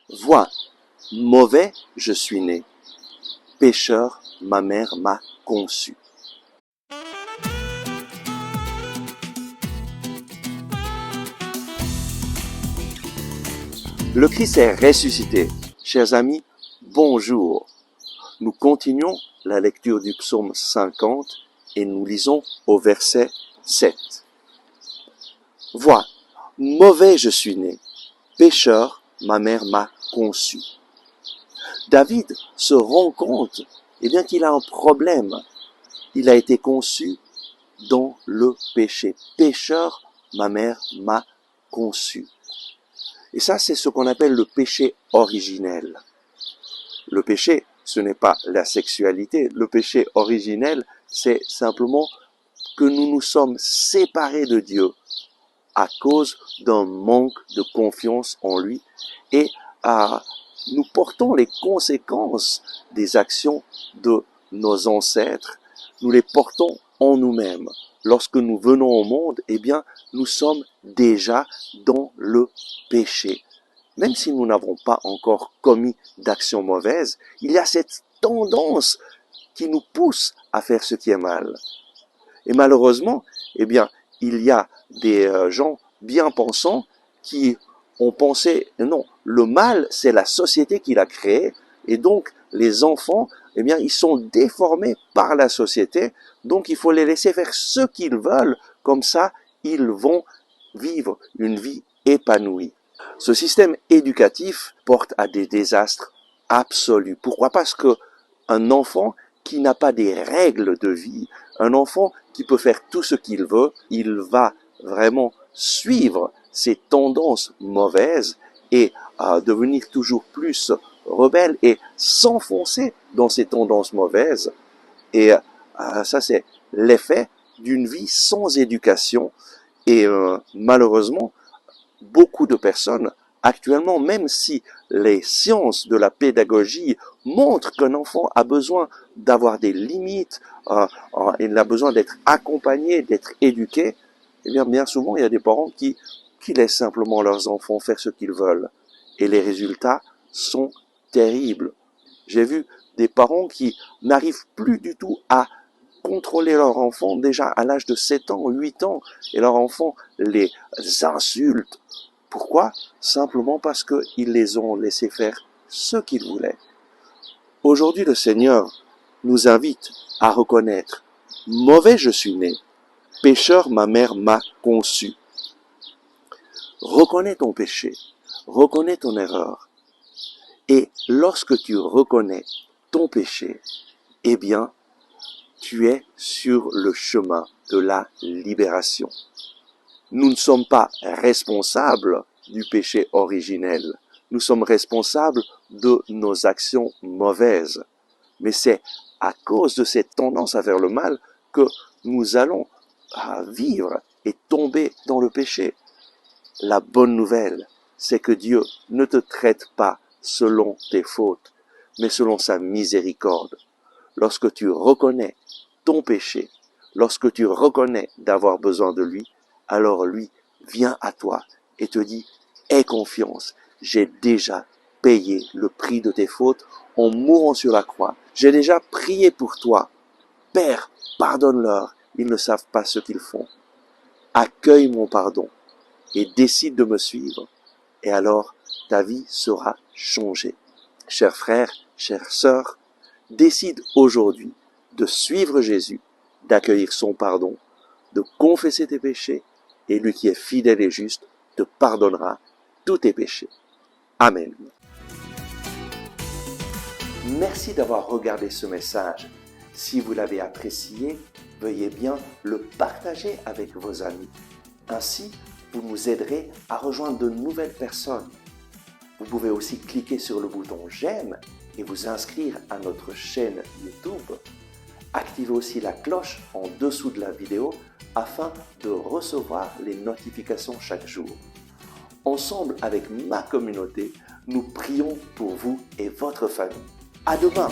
Vois, mauvais je suis né, pécheur ma mère m'a conçu. Le Christ est ressuscité. Chers amis, bonjour. Nous continuons la lecture du psaume 50 et nous lisons au verset 7. Vois, mauvais je suis né, pécheur ma mère m'a conçu. David se rend compte qu'il a un problème. Il a été conçu dans le péché. Pécheur ma mère m'a conçu. Et ça, c'est ce qu'on appelle le péché originel. Le péché, ce n'est pas la sexualité. Le péché originel, c'est simplement que nous nous sommes séparés de Dieu à cause d'un manque de confiance en lui et nous portons les conséquences des actions de nos ancêtres. Nous les portons en nous-mêmes. Lorsque nous venons au monde, nous sommes déjà dans le péché. Même si nous n'avons pas encore commis d'actions mauvaises, il y a cette tendance qui nous pousse à faire ce qui est mal. Et malheureusement, il y a des gens bien pensants qui ont pensé, non, le mal, c'est la société qui l'a créé, et donc les enfants, ils sont déformés par la société, donc il faut les laisser faire ce qu'ils veulent, comme ça, ils vont vivre une vie épanouie. Ce système éducatif porte à des désastres absolus. Pourquoi? Parce que un enfant qui n'a pas des règles de vie, un enfant qui peut faire tout ce qu'il veut, il va vraiment suivre ces tendances mauvaises et devenir toujours plus rebelle et s'enfoncer dans ces tendances mauvaises. Et ça, c'est l'effet d'une vie sans éducation. Et malheureusement, beaucoup de personnes actuellement, même si les sciences de la pédagogie montrent qu'un enfant a besoin d'avoir des limites, il a besoin d'être accompagné, d'être éduqué, bien souvent, il y a des parents qui laissent simplement leurs enfants faire ce qu'ils veulent. Et les résultats sont terribles. J'ai vu des parents qui n'arrivent plus du tout à contrôler leur enfant déjà à l'âge de 7 ans, 8 ans, et leur enfant les insulte. Pourquoi? Simplement parce qu'ils les ont laissés faire ce qu'ils voulaient. Aujourd'hui, le Seigneur nous invite à reconnaître « Mauvais je suis né, pécheur ma mère m'a conçu ». Reconnais ton péché, reconnais ton erreur. Et lorsque tu reconnais ton péché, tu es sur le chemin de la libération. Nous ne sommes pas responsables du péché originel. Nous sommes responsables de nos actions mauvaises. Mais c'est à cause de cette tendance à faire le mal que nous allons vivre et tomber dans le péché. La bonne nouvelle, c'est que Dieu ne te traite pas selon tes fautes, mais selon sa miséricorde. Lorsque tu reconnais ton péché, lorsque tu reconnais d'avoir besoin de lui, alors lui vient à toi et te dit « Aie confiance, j'ai déjà payé le prix de tes fautes en mourant sur la croix. J'ai déjà prié pour toi. Père, pardonne-leur, ils ne savent pas ce qu'ils font. Accueille mon pardon et décide de me suivre. Et alors, ta vie sera changée. » Chers frères, chères sœurs, décide aujourd'hui de suivre Jésus, d'accueillir son pardon, de confesser tes péchés, et lui qui est fidèle et juste te pardonnera tous tes péchés. Amen. Merci d'avoir regardé ce message. Si vous l'avez apprécié, veuillez bien le partager avec vos amis. Ainsi, vous nous aiderez à rejoindre de nouvelles personnes. Vous pouvez aussi cliquer sur le bouton « J'aime » et vous inscrire à notre chaîne YouTube. Activez aussi la cloche en dessous de la vidéo afin de recevoir les notifications chaque jour. Ensemble avec ma communauté, nous prions pour vous et votre famille. À demain!